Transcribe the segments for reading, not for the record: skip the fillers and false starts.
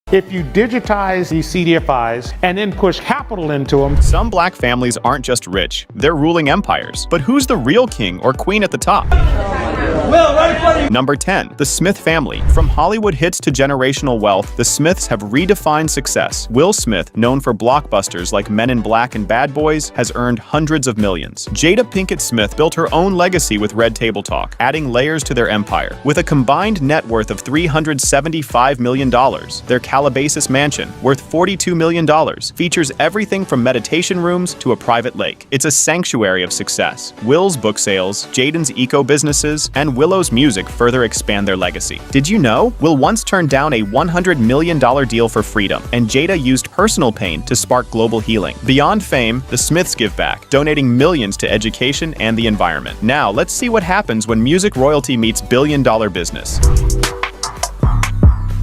If you digitize these CDFIs and then push capital into them, Some black families aren't just rich, they're ruling empires. But who's the real king or queen at the top? Number 10. The Smith family. From Hollywood hits to generational wealth, the Smiths have redefined success. Will Smith, known for blockbusters like Men in Black and Bad Boys, has earned hundreds of millions. Jada Pinkett Smith built her own legacy with Red Table Talk, adding layers to their empire. With a combined net worth of $375 million, their Calabasas mansion, worth $42 million, features everything from meditation rooms to a private lake. It's a sanctuary of success. Will's book sales, Jaden's eco businesses, and Willow's music further expand their legacy. Did you know? Will once turned down a $100 million deal for freedom, and Jada used personal pain to spark global healing. Beyond fame, the Smiths give back, donating millions to education and the environment. Now, let's see what happens when music royalty meets billion-dollar business.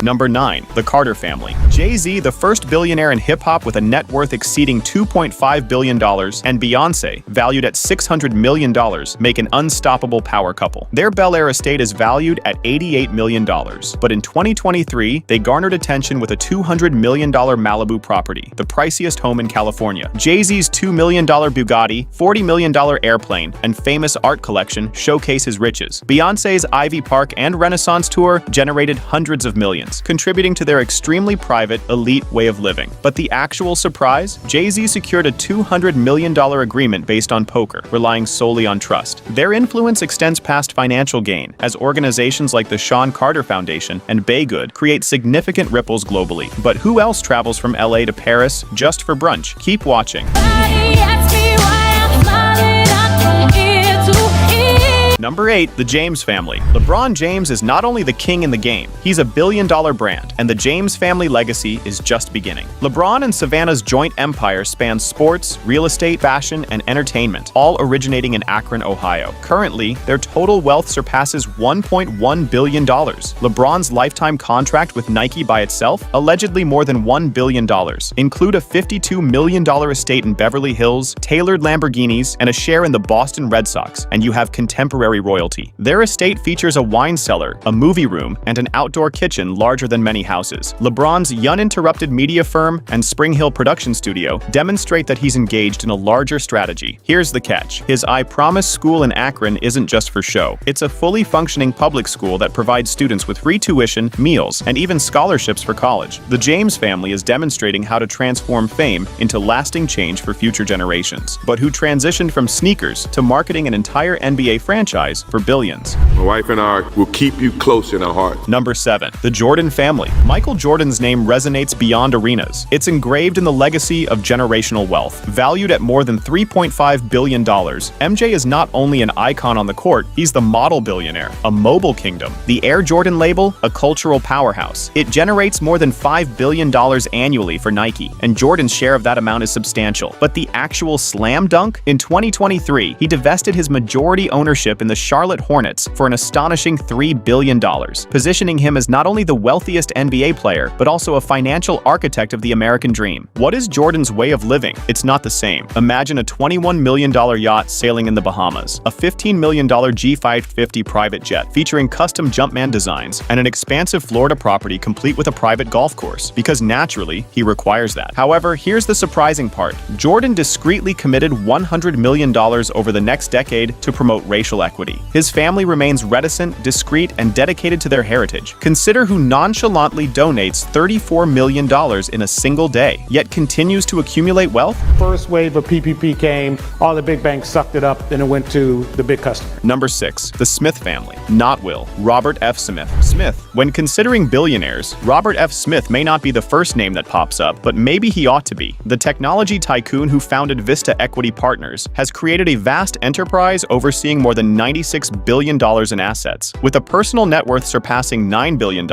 Number 9. The Carter family. Jay-Z, the first billionaire in hip-hop with a net worth exceeding $2.5 billion, and Beyoncé, valued at $600 million, make an unstoppable power couple. Their Bel Air estate is valued at $88 million. But in 2023, they garnered attention with a $200 million Malibu property, the priciest home in California. Jay-Z's $2 million Bugatti, $40 million airplane, and famous art collection showcase his riches. Beyoncé's Ivy Park and Renaissance tour generated hundreds of millions, contributing to their extremely private, elite way of living. But the actual surprise? Jay-Z secured a $200 million agreement based on poker, relying solely on trust. Their influence extends past financial gain, as organizations like the Sean Carter Foundation and Baygood create significant ripples globally. But who else travels from LA to Paris just for brunch? Keep watching. Number 8. The James family. LeBron James is not only the king in the game, he's a billion-dollar brand, and the James family legacy is just beginning. LeBron and Savannah's joint empire spans sports, real estate, fashion, and entertainment, all originating in Akron, Ohio. Currently, their total wealth surpasses $1.1 billion. LeBron's lifetime contract with Nike by itself, allegedly more than $1 billion, include a $52 million estate in Beverly Hills, tailored Lamborghinis, and a share in the Boston Red Sox, and you have contemporary royalty. Their estate features a wine cellar, a movie room, and an outdoor kitchen larger than many houses. LeBron's uninterrupted media firm and Spring Hill production studio demonstrate that he's engaged in a larger strategy. Here's the catch. His I Promise school in Akron isn't just for show. It's a fully functioning public school that provides students with free tuition, meals, and even scholarships for college. The James family is demonstrating how to transform fame into lasting change for future generations, but who transitioned from sneakers to marketing an entire NBA franchise for billions. My wife and I will keep you close in our heart. Number 7. The Jordan family. Michael Jordan's name resonates beyond arenas. It's engraved in the legacy of generational wealth. Valued at more than $3.5 billion, MJ is not only an icon on the court, he's the model billionaire, a mobile kingdom. The Air Jordan label, a cultural powerhouse. It generates more than $5 billion annually for Nike, and Jordan's share of that amount is substantial. But the actual slam dunk? In 2023, he divested his majority ownership in the Charlotte Hornets for an astonishing $3 billion, positioning him as not only the wealthiest NBA player, but also a financial architect of the American dream. What is Jordan's way of living? It's not the same. Imagine a $21 million yacht sailing in the Bahamas, a $15 million G550 private jet featuring custom Jumpman designs, and an expansive Florida property complete with a private golf course, because naturally, he requires that. However, here's the surprising part. Jordan discreetly committed $100 million over the next decade to promote racial equity. His family remains reticent, discreet, and dedicated to their heritage. Consider who nonchalantly donates $34 million in a single day, yet continues to accumulate wealth. first wave of PPP came, all the big banks sucked it up, and it went to the big customer. Number 6. The Smith family. Not Will. Robert F. Smith. Smith. When considering billionaires, Robert F. Smith may not be the first name that pops up, but maybe he ought to be. The technology tycoon who founded Vista Equity Partners has created a vast enterprise overseeing more than $96 billion in assets. With a personal net worth surpassing $9 billion,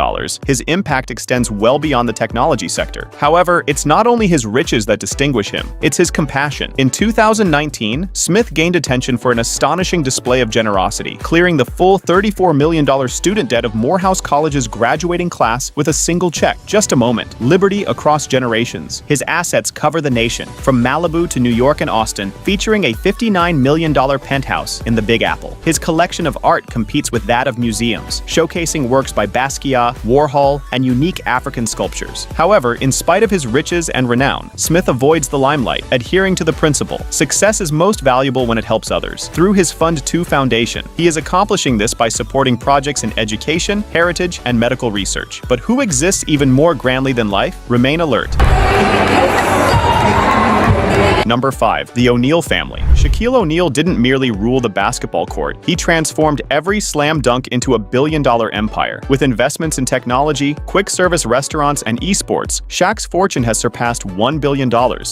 his impact extends well beyond the technology sector. However, it's not only his riches that distinguish him, it's his compassion. In 2019, Smith gained attention for an astonishing display of generosity, clearing the full $34 million student debt of Morehouse College's graduating class with a single check. Just a moment. Liberty across generations. His assets cover the nation, from Malibu to New York and Austin, featuring a $59 million penthouse in the Big Apple. His collection of art competes with that of museums, showcasing works by Basquiat, Warhol, and unique African sculptures. However, in spite of his riches and renown, Smith avoids the limelight, adhering to the principle, success is most valuable when it helps others. Through his Fund 2 Foundation, he is accomplishing this by supporting projects in education, heritage, and medical research. But who exists even more grandly than life? Remain alert. Number 5. The O'Neal family. Shaquille O'Neal didn't merely rule the basketball court, he transformed every slam dunk into a billion-dollar empire. With investments in technology, quick-service restaurants, and esports, Shaq's fortune has surpassed $1 billion,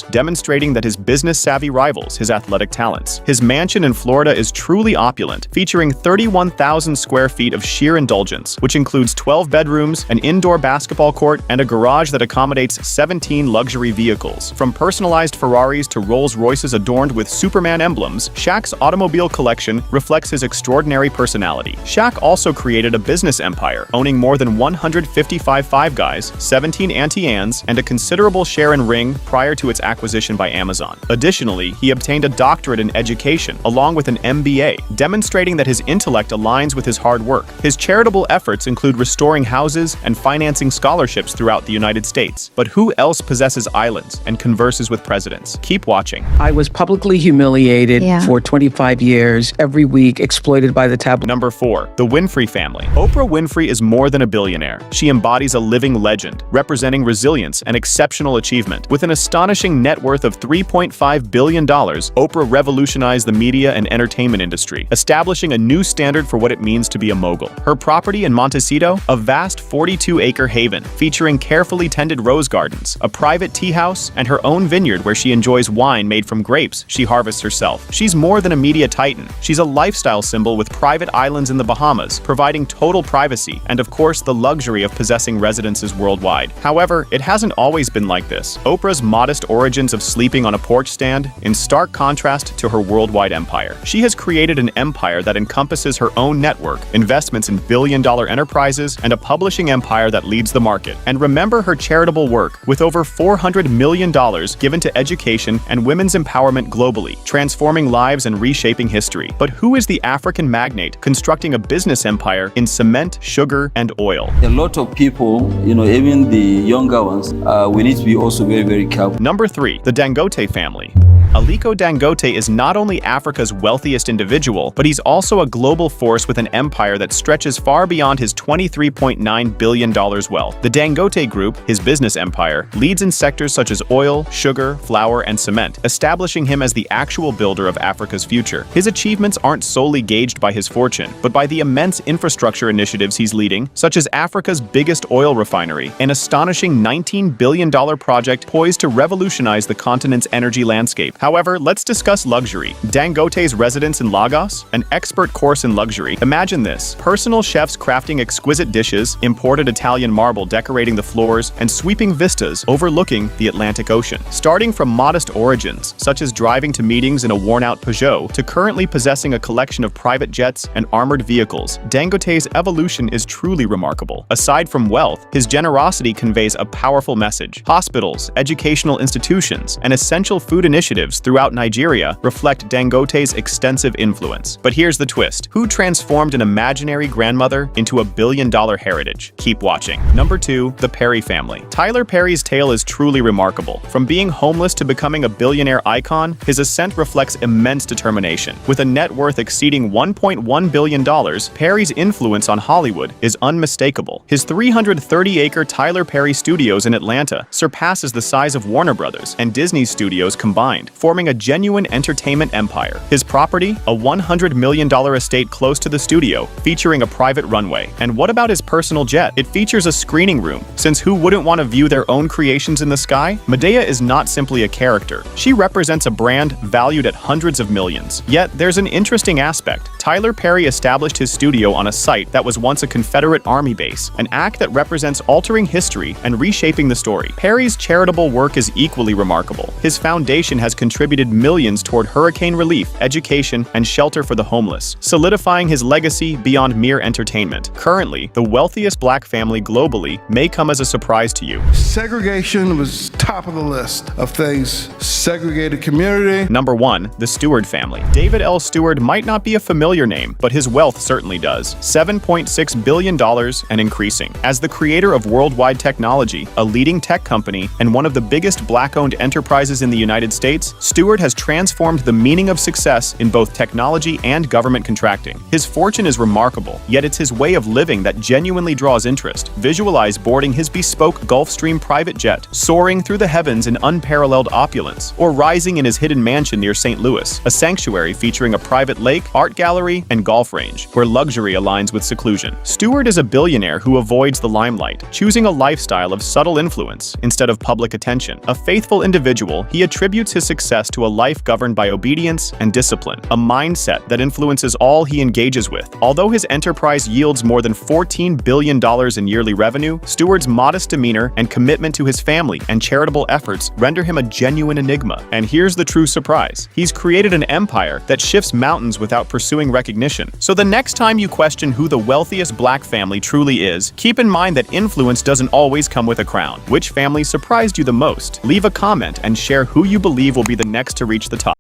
demonstrating that his business-savvy rivals his athletic talents. His mansion in Florida is truly opulent, featuring 31,000 square feet of sheer indulgence, which includes 12 bedrooms, an indoor basketball court, and a garage that accommodates 17 luxury vehicles. From personalized Ferraris to Rolls-Royces adorned with Superman emblems, Shaq's automobile collection reflects his extraordinary personality. Shaq also created a business empire, owning more than 155 Five Guys, 17 Auntie Anne's, and a considerable share in Ring prior to its acquisition by Amazon. Additionally, he obtained a doctorate in education, along with an MBA, demonstrating that his intellect aligns with his hard work. His charitable efforts include restoring houses and financing scholarships throughout the United States. But who else possesses islands and converses with presidents? Keep watching. I was publicly humiliated for 25 years, every week exploited by the tabloid. Number 4. The Winfrey family. Oprah Winfrey is more than a billionaire. She embodies a living legend, representing resilience and exceptional achievement. With an astonishing net worth of $3.5 billion, Oprah revolutionized the media and entertainment industry, establishing a new standard for what it means to be a mogul. Her property in Montecito, a vast 42-acre haven, featuring carefully tended rose gardens, a private tea house, and her own vineyard where she enjoys wine made from grapes she harvests herself. She's more than a media titan. She's a lifestyle symbol with private islands in the Bahamas, providing total privacy, and of course the luxury of possessing residences worldwide. However, it hasn't always been like this. Oprah's modest origins of sleeping on a porch stand in stark contrast to her worldwide empire. She has created an empire that encompasses her own network, investments in billion-dollar enterprises, and a publishing empire that leads the market. And remember her charitable work, with over $400 million given to education and women's empowerment globally, transforming lives and reshaping history. But who is the African magnate constructing a business empire in cement, sugar, and oil? A lot of people, even the younger ones, we need to be also very, very careful. Number 3. The Dangote family. Aliko Dangote is not only Africa's wealthiest individual, but he's also a global force with an empire that stretches far beyond his $23.9 billion wealth. The Dangote Group, his business empire, leads in sectors such as oil, sugar, flour, and cement, establishing him as the actual builder of Africa's future. His achievements aren't solely gauged by his fortune, but by the immense infrastructure initiatives he's leading, such as Africa's biggest oil refinery, an astonishing $19 billion project poised to revolutionize the continent's energy landscape. However, let's discuss luxury. Dangote's residence in Lagos, an expert course in luxury. Imagine this: personal chefs crafting exquisite dishes, imported Italian marble decorating the floors, and sweeping vistas overlooking the Atlantic Ocean. Starting from modest origins, such as driving to meetings in a worn-out Peugeot, to currently possessing a collection of private jets and armored vehicles, Dangote's evolution is truly remarkable. Aside from wealth, his generosity conveys a powerful message. Hospitals, educational institutions, and essential food initiatives throughout Nigeria reflect Dangote's extensive influence. But here's the twist: who transformed an imaginary grandmother into a billion-dollar heritage? Keep watching. Number 2. The Perry family. Tyler Perry's tale is truly remarkable. From being homeless to becoming a billionaire icon, his ascent reflects immense determination. With a net worth exceeding $1.1 billion, Perry's influence on Hollywood is unmistakable. His 330-acre Tyler Perry Studios in Atlanta surpasses the size of Warner Brothers and Disney Studios combined, forming a genuine entertainment empire. His property, a $100 million estate close to the studio, featuring a private runway. And what about his personal jet? It features a screening room, since who wouldn't want to view their own creations in the sky? Medea is not simply a character. She represents a brand valued at hundreds of millions. Yet, there's an interesting aspect. Tyler Perry established his studio on a site that was once a Confederate Army base, an act that represents altering history and reshaping the story. Perry's charitable work is equally remarkable. His foundation has contributed contributed millions toward hurricane relief, education, and shelter for the homeless, solidifying his legacy beyond mere entertainment. Currently, the wealthiest black family globally may come as a surprise to you. Segregation was top of the list of things. Segregated community. Number 1. The Stewart family. David L. Stewart might not be a familiar name, but his wealth certainly does. $7.6 billion and increasing. As the creator of Worldwide Technology, a leading tech company, and one of the biggest black-owned enterprises in the United States, Stewart has transformed the meaning of success in both technology and government contracting. His fortune is remarkable, yet it's his way of living that genuinely draws interest. Visualize boarding his bespoke Gulfstream private jet, soaring through the heavens in unparalleled opulence, or rising in his hidden mansion near St. Louis, a sanctuary featuring a private lake, art gallery, and golf range, where luxury aligns with seclusion. Stewart is a billionaire who avoids the limelight, choosing a lifestyle of subtle influence instead of public attention. A faithful individual, he attributes his success to a life governed by obedience and discipline, a mindset that influences all he engages with. Although his enterprise yields more than $14 billion in yearly revenue, Stewart's modest demeanor and commitment to his family and charitable efforts render him a genuine enigma. And here's the true surprise. He's created an empire that shifts mountains without pursuing recognition. So the next time you question who the wealthiest black family truly is, keep in mind that influence doesn't always come with a crown. Which family surprised you the most? Leave a comment and share who you believe will be the next to reach the top.